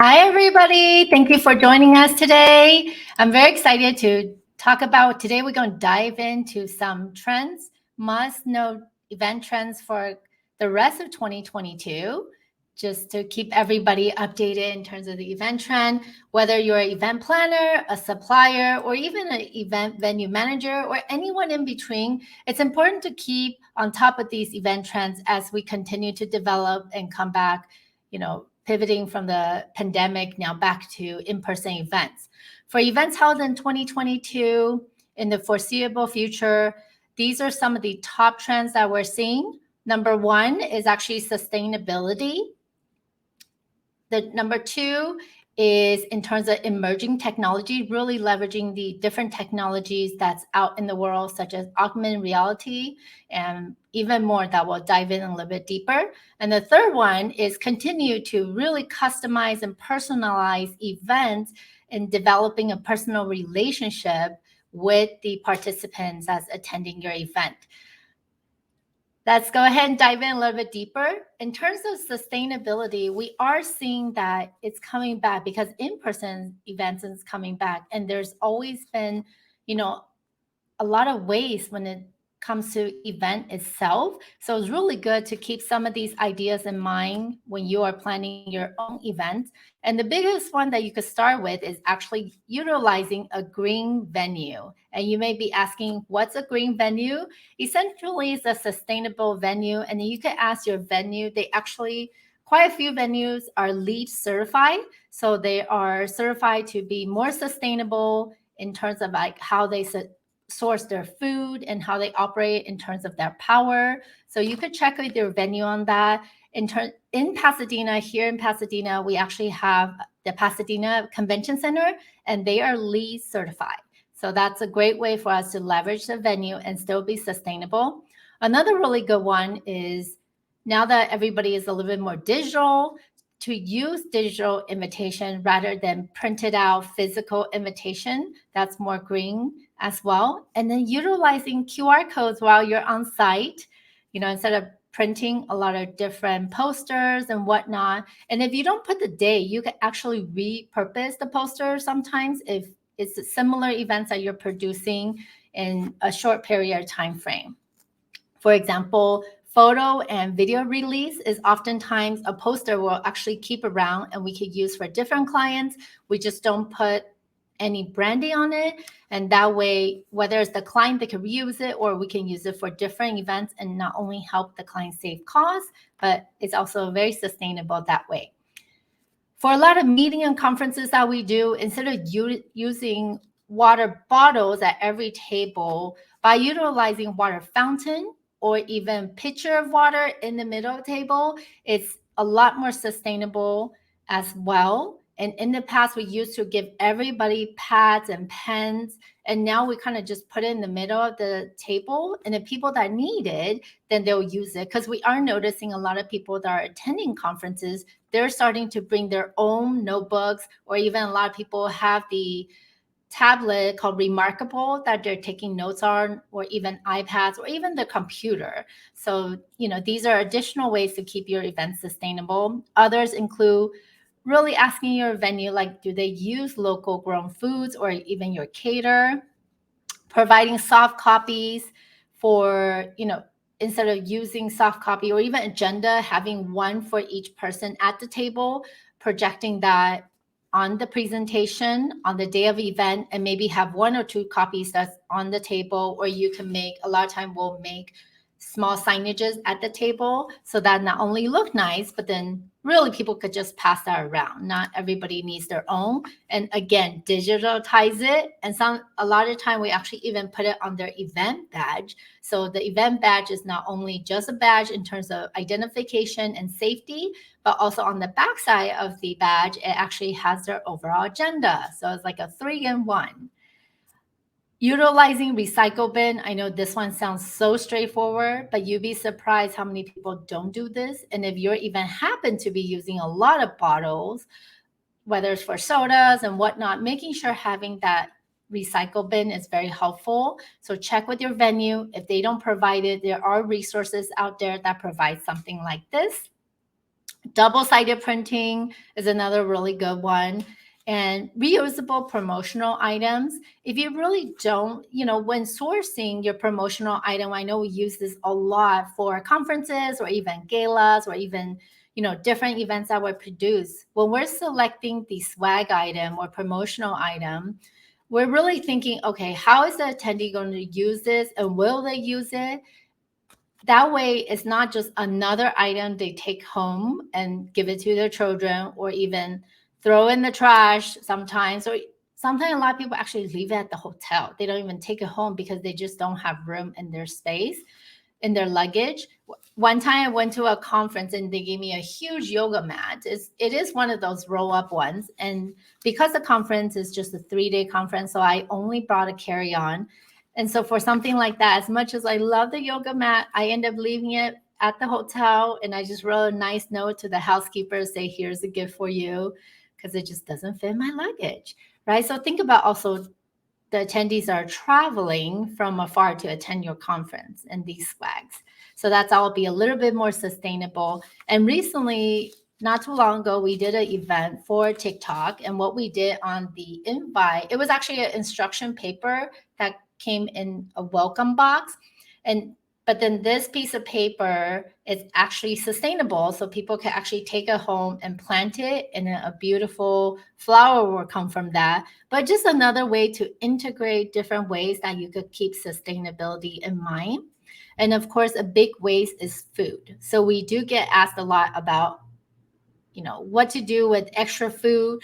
Hi, everybody. Thank you for joining us today. I'm very excited to talk about today. We're going to dive into some trends, must know event trends for the rest of 2022, just to keep everybody updated in terms of the event trend, whether you're an event planner, a supplier, or even an event venue manager, or anyone in between. It's important to keep on top of these event trends as we continue to develop and come back, pivoting from the pandemic now back to in-person events. For events held in 2022, in the foreseeable future, these are some of the top trends that we're seeing. Number one is actually sustainability. The number two is in terms of emerging technology, really leveraging the different technologies that's out in the world, such as augmented reality, and even more that we'll dive in a little bit deeper. And the third one is continue to really customize and personalize events and developing a personal relationship with the participants that's attending your event. Let's go ahead and dive in a little bit deeper. In terms of sustainability, we are seeing that it's coming back because in-person events is coming back. And there's always been, a lot of waste when it comes to event itself. So it's really good to keep some of these ideas in mind when you are planning your own event. And the biggest one that you could start with is actually utilizing a green venue. And you may be asking, what's a green venue? Essentially, it's a sustainable venue. And you can ask your venue. Quite a few venues are LEED certified. So they are certified to be more sustainable in terms of like how they source their food and how they operate in terms of their power. So you could check with your venue on that. In Pasadena, here in Pasadena, we actually have the Pasadena Convention Center, and they are LEED certified. So that's a great way for us to leverage the venue and still be sustainable. Another really good one is now that everybody is a little bit more digital, to use digital invitation rather than printed out physical invitation. That's more green as well. And then utilizing QR codes while you're on site, instead of printing a lot of different posters and whatnot. And if you don't put the day, you can actually repurpose the poster sometimes if it's similar events that you're producing in a short period of time frame. For example, photo and video release is oftentimes a poster we'll actually keep around and we could use for different clients. We just don't put any branding on it. And that way, whether it's the client, they can reuse it, or we can use it for different events and not only help the client save costs, but it's also very sustainable that way. For a lot of meeting and conferences that we do, instead of using water bottles at every table, by utilizing water fountain, or even pitcher of water in the middle of the table, it's a lot more sustainable as well. And in the past, we used to give everybody pads and pens, and now we kind of just put it in the middle of the table. And the people that need it, then they'll use it. Because we are noticing a lot of people that are attending conferences, they're starting to bring their own notebooks, or even a lot of people have the tablet called Remarkable that they're taking notes on, or even iPads, or even the computer. So, these are additional ways to keep your event sustainable. Others include really asking your venue, like, do they use local grown foods or even your cater? Providing soft copies for, instead of using soft copy or even agenda, having one for each person at the table, projecting that on the presentation on the day of event, and maybe have one or two copies that's on the table. Or you can make, a lot of time we'll make small signages at the table so that not only look nice, but then really people could just pass that around. Not everybody needs their own. And again, digitize it. And a lot of time we actually even put it on their event badge. So the event badge is not only just a badge in terms of identification and safety, but also on the backside of the badge, it actually has their overall agenda. So it's like a 3-in-1. Utilizing recycle bin. I know this one sounds so straightforward, but you'd be surprised how many people don't do this. And if you're even happen to be using a lot of bottles, whether it's for sodas and whatnot, making sure having that recycle bin is very helpful. So check with your venue. If they don't provide it, there are resources out there that provide something like this. Double-sided printing is another really good one. And reusable promotional items. If you really don't, when sourcing your promotional item, I know we use this a lot for conferences or even galas or even, different events that we produce. When we're selecting the swag item or promotional item, we're really thinking, okay, how is the attendee going to use this and will they use it? That way, it's not just another item they take home and give it to their children or even throw in the trash sometimes. Or sometimes a lot of people actually leave it at the hotel. They don't even take it home because they just don't have room in their space, in their luggage. One time I went to a conference and they gave me a huge yoga mat. It is one of those roll up ones. And because the conference is just a 3-day conference, so I only brought a carry on. And so for something like that, as much as I love the yoga mat, I end up leaving it at the hotel. And I just wrote a nice note to the housekeeper, say, here's a gift for you, because it just doesn't fit my luggage, right? So think about also the attendees are traveling from afar to attend your conference and these swags. So that's all be a little bit more sustainable. And recently, not too long ago, we did an event for TikTok. And what we did on the invite, it was actually an instruction paper that came in a welcome box. But then this piece of paper is actually sustainable. So people can actually take it home and plant it, and a beautiful flower will come from that. But just another way to integrate different ways that you could keep sustainability in mind. And of course, a big waste is food. So we do get asked a lot about, what to do with extra food.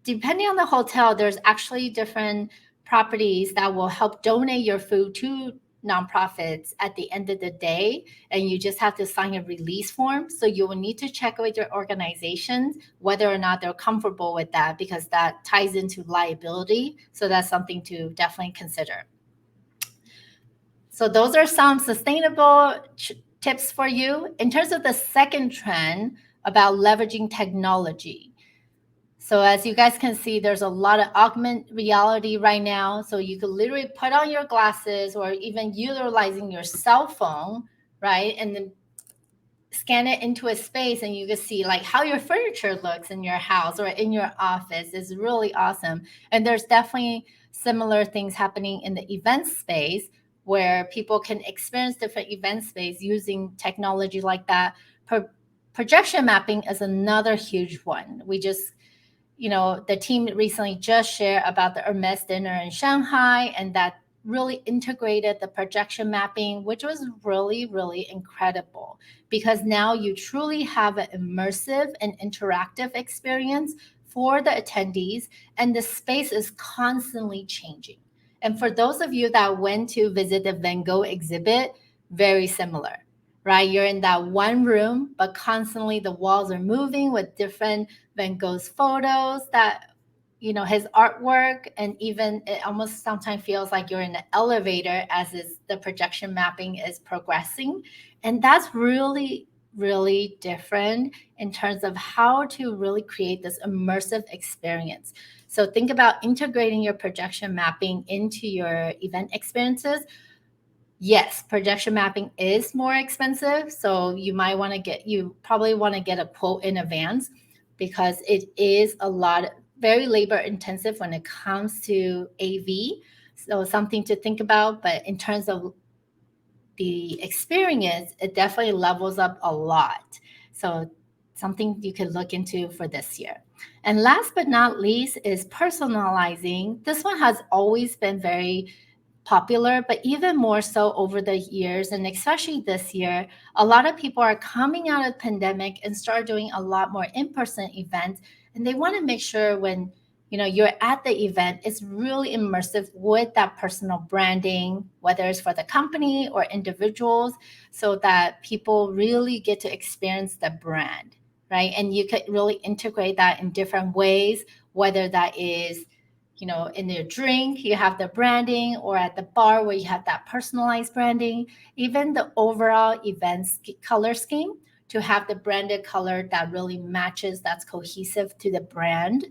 Depending on the hotel, there's actually different properties that will help donate your food to nonprofits at the end of the day, and you just have to sign a release form. So you will need to check with your organizations whether or not they're comfortable with that, because that ties into liability. So that's something to definitely consider. So those are some sustainable tips for you. In terms of the second trend about leveraging technology, so as you guys can see, there's a lot of augmented reality right now. So you could literally put on your glasses or even utilizing your cell phone, right? And then scan it into a space and you can see like how your furniture looks in your house or in your office. Is really awesome. And there's definitely similar things happening in the event space where people can experience different event space using technology like that. Projection mapping is another huge one. The team recently just shared about the Hermes dinner in Shanghai, and that really integrated the projection mapping, which was really, really incredible, because now you truly have an immersive and interactive experience for the attendees, and the space is constantly changing. And for those of you that went to visit the Van Gogh exhibit, very similar, right? You're in that one room, but constantly the walls are moving with different Van Gogh's photos, that his artwork, and even it almost sometimes feels like you're in an elevator as the projection mapping is progressing. And that's really, really different in terms of how to really create this immersive experience. So think about integrating your projection mapping into your event experiences. Yes, projection mapping is more expensive. So you probably want to get a quote in advance, because it is very labor intensive when it comes to AV. So something to think about. But in terms of the experience, it definitely levels up a lot. So something you could look into for this year. And last but not least is personalizing. This one has always been very popular, but even more so over the years, and especially this year, a lot of people are coming out of the pandemic and start doing a lot more in-person events, and they want to make sure when you're at the event, it's really immersive with that personal branding, whether it's for the company or individuals, so that people really get to experience the brand, right? And you could really integrate that in different ways, whether that is in your drink, you have the branding, or at the bar where you have that personalized branding, even the overall event color scheme, to have the branded color that really matches, that's cohesive to the brand,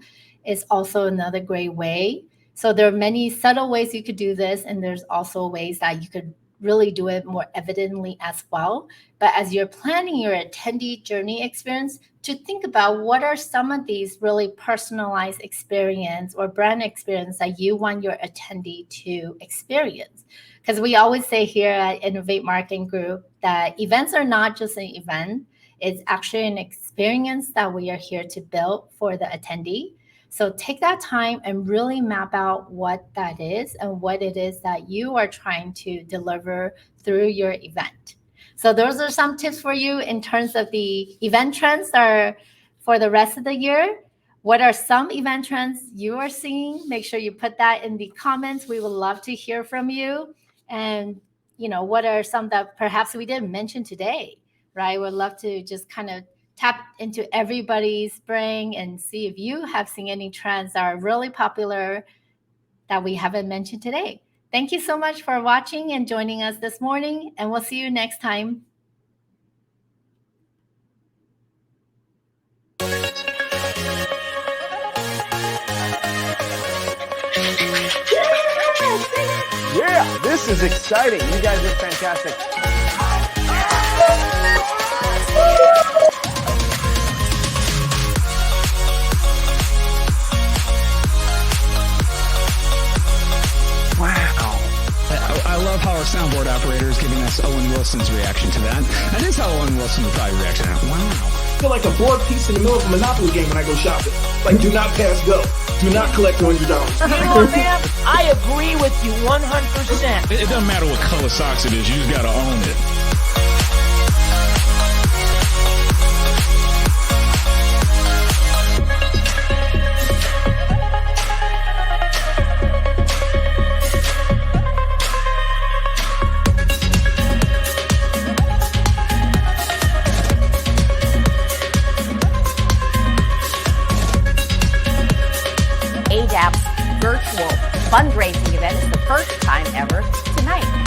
is also another great way. So there are many subtle ways you could do this, and there's also ways that you could really do it more evidently as well. But as you're planning your attendee journey experience, to think about what are some of these really personalized experience or brand experience that you want your attendee to experience. Because we always say here at Innovate Marketing Group that events are not just an event, it's actually an experience that we are here to build for the attendee. So take that time and really map out what that is and what it is that you are trying to deliver through your event. So those are some tips for you in terms of the event trends that are for the rest of the year. What are some event trends you are seeing? Make sure you put that in the comments. We would love to hear from you. And, what are some that perhaps we didn't mention today, right? We'd love to just kind of tap into everybody's brain and see if you have seen any trends that are really popular that we haven't mentioned today. Thank you so much for watching and joining us this morning, and we'll see you next time. Yeah, this is exciting. You guys are fantastic. I love how our soundboard operator is giving us Owen Wilson's reaction to that. That is how Owen Wilson would probably react to that. Wow. I feel like a board piece in the middle of a Monopoly game when I go shopping. Like, do not pass go. Do not collect $100. You know what, man? I agree with you 100%. It doesn't matter what color socks it is. You just got to own it. ADAP's virtual fundraising event is the first time ever tonight.